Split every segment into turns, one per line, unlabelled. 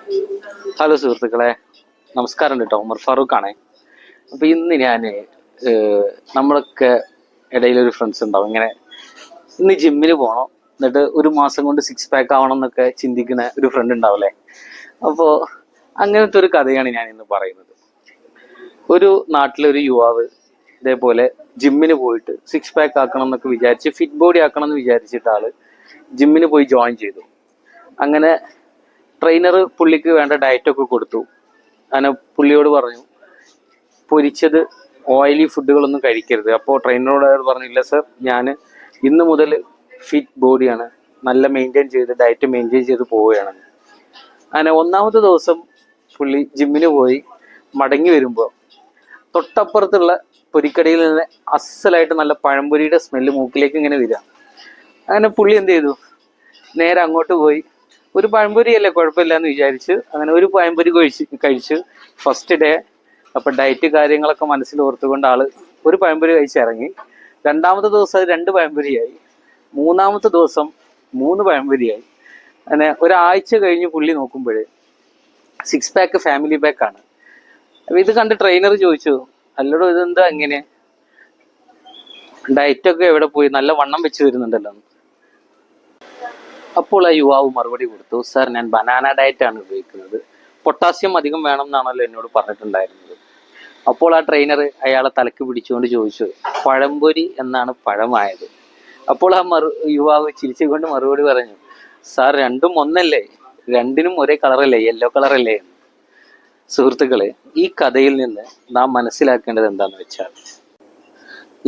Hello സുഹൃത്തുക്കളെ, നമസ്കാരം കേട്ടോ. ഉമർ ഫാറൂഖ് ആണേ. അപ്പൊ ഇന്ന് ഞാൻ നമ്മളൊക്കെ ഇടയിലൊരു ഫ്രണ്ട്സ് ഉണ്ടാവും, ഇങ്ങനെ ഇന്ന് ജിമ്മിന് പോകണം, എന്നിട്ട് ഒരു മാസം കൊണ്ട് 6 പാക്ക് ആവണം എന്നൊക്കെ ചിന്തിക്കുന്ന ഒരു ഫ്രണ്ട് ഉണ്ടാവില്ലേ. അപ്പോൾ അങ്ങനത്തെ ഒരു കഥയാണ് ഞാൻ ഇന്ന് പറയുന്നത്. ഒരു നാട്ടിലൊരു യുവാവ് ഇതേപോലെ ജിമ്മിന് പോയിട്ട് 6 പാക്ക് ആക്കണം എന്നൊക്കെ വിചാരിച്ച്, ഫിറ്റ് ബോഡി ആക്കണം എന്ന് വിചാരിച്ചിട്ട് ആള് ജിമ്മിന് പോയി ജോയിൻ ചെയ്തു. അങ്ങനെ ട്രെയിനർ പുള്ളിക്ക് വേണ്ട ഡയറ്റൊക്കെ കൊടുത്തു. അങ്ങനെ പുള്ളിയോട് പറഞ്ഞു, പൊരിച്ചത് ഓയിലി ഫുഡുകളൊന്നും കഴിക്കരുത്. അപ്പോൾ ട്രെയിനറോട് അയാൾ പറഞ്ഞില്ല സർ, ഞാൻ ഇന്ന് മുതൽ ഫിറ്റ് ബോഡിയാണ്, നല്ല മെയിൻറ്റെയിൻ ചെയ്ത് ഡയറ്റ് മെയിൻറ്റെയിൻ ചെയ്ത് പോവുകയാണ്. അങ്ങനെ 1-ാമത്തെ ദിവസം പുള്ളി ജിമ്മിന് പോയി മടങ്ങി വരുമ്പോൾ തൊട്ടപ്പുറത്തുള്ള പൊരിക്കടയിൽ നിന്ന് അസലായിട്ട് നല്ല പഴംപൊരിയുടെ സ്മെല്ല് മൂക്കിലേക്ക് ഇങ്ങനെ വരിക. അങ്ങനെ പുള്ളി എന്ത് ചെയ്തു, നേരെ അങ്ങോട്ട് പോയി ഒരു പഴംപൊരി അല്ലേ, കുഴപ്പമില്ല എന്ന് വിചാരിച്ച് അങ്ങനെ ഒരു പഴംപൊരി കഴിച്ച് ഫസ്റ്റ് ഡേ. അപ്പം ഡയറ്റ് കാര്യങ്ങളൊക്കെ മനസ്സിൽ ഓർത്തുകൊണ്ട് ആള് ഒരു പഴംപൊരി കഴിച്ചിറങ്ങി. 2-ാമത്തെ ദിവസം അത് 2 പഴംപൊരിയായി. 3-ാമത്തെ ദിവസം 3 പഴംപൊരിയായി. അങ്ങനെ ഒരാഴ്ച കഴിഞ്ഞ് പുള്ളി നോക്കുമ്പോൾ 6 പാക്ക് ഫാമിലി പാക്കാണ്. അപ്പം ഇത് കണ്ട് ട്രെയിനർ ചോദിച്ചു, അല്ലടോ ഇതെന്താ ഇങ്ങനെ, ഡയറ്റൊക്കെ എവിടെ പോയി, നല്ല വണ്ണം വെച്ച് വരുന്നുണ്ടല്ലോ. അപ്പോൾ ആ യുവാവ് മറുപടി കൊടുത്തു, സാർ ഞാൻ ബനാന ഡയറ്റ് ആണ് ഉപയോഗിക്കുന്നത്, പൊട്ടാസ്യം അധികം വേണം എന്നാണല്ലോ എന്നോട് പറഞ്ഞിട്ടുണ്ടായിരുന്നത്. അപ്പോൾ ആ ട്രെയിനർ അയാളെ തലക്ക് പിടിച്ചുകൊണ്ട് ചോദിച്ചു, പഴംപൊരി എന്നാണ് പഴമായത്? അപ്പോൾ ആ യുവാവ് ചിരിച്ചുകൊണ്ട് മറുപടി പറഞ്ഞു, സാർ രണ്ടും ഒന്നല്ലേ, രണ്ടിനും ഒരേ കളറല്ലേ, യെല്ലോ കളറല്ലേ എന്ന്. സുഹൃത്തുക്കളെ, ഈ കഥയിൽ നിന്ന് നാം മനസ്സിലാക്കേണ്ടത് എന്താണെന്ന് വെച്ചാൽ,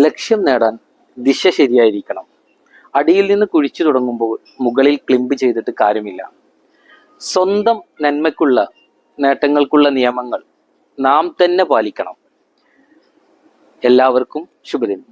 ലക്ഷ്യം നേടാൻ ദിശ ശരിയായിരിക്കണം. അടിയിൽ നിന്ന് കുഴിച്ചു തുടങ്ങുമ്പോൾ മുകളിൽ ക്ലിംബ് ചെയ്തിട്ട് കാര്യമില്ല. സ്വന്തം നന്മയ്ക്കുള്ള നേട്ടങ്ങൾക്കുള്ള നിയമങ്ങൾ നാം തന്നെ പാലിക്കണം. എല്ലാവർക്കും ശുഭദിനം.